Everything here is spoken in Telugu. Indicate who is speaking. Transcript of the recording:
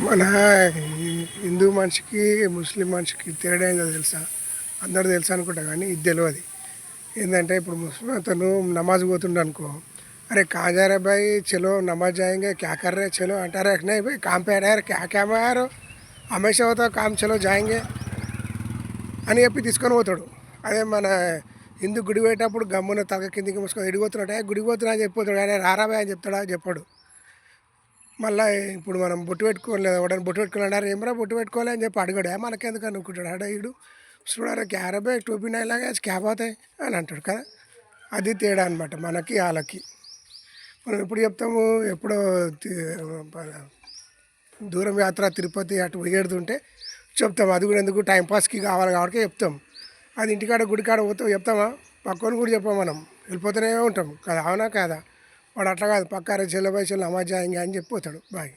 Speaker 1: మన హిందూ మనిషికి ముస్లిం మనిషికి తేడా ఏందో తెలుసా? అందరూ తెలుసా అనుకుంటా, కానీ ఇది తెలియదు. ఏంటంటే ఇప్పుడు ముస్లిం అతను నమాజ్ పోతుండ అనుకో, అరే కాజా రే భాయ్ చలో నమాజ్ జాయింగే క్యా కర్ రే చలో అంటారే, నై భాయ్ కామ్ పే యార్ క్యా క్యా మారో హమేషా అవుతా కామ్ చలో జాయింగే అని చెప్పి తీసుకొని పోతాడు. అదే మన హిందూ గుడి పోయేటప్పుడు గమ్మున తల కిందికి మూసుకొని ఎడిగిపోతున్నాడే గుడికి పోతున్నా అని చెప్పిపోతాడు, ఆయన రారాబాయ్ అని చెప్తాడా? చెప్పాడు. మళ్ళీ ఇప్పుడు మనం బొట్టు పెట్టుకోలేదు, ఎవడని బొట్టు పెట్టుకోవాలన్నారు, ఏమరా బొట్టు పెట్టుకోవాలి అని చెప్పి అడిగాడు. మనకెందుకు అనుకుంటాడు అడగడు. చూడారా క్యారబే టోపీ నైలాగా క్యాబ్ అవుతాయి అని అంటాడు కదా. అది తేడా అనమాట మనకి వాళ్ళకి. మనం ఎప్పుడు చెప్తాము, ఎప్పుడో దూరం యాత్ర తిరుపతి అటు పోయేడుతుంటే చెప్తాం. అది కూడా ఎందుకు టైంపాస్కి కావాలి కాబట్టి చెప్తాం. అది ఇంటికాడ గుడికాడ పోతే చెప్తామా? పక్కన కూడా చెప్పాం, మనం వెళ్ళిపోతూనే ఉంటాం కదా. అవునా కాదా? వాడు అట్లా కాదు, పక్కా చెల్లె నమాజ్ జాయింగా అని చెప్పిపోతాడు. బాయ్.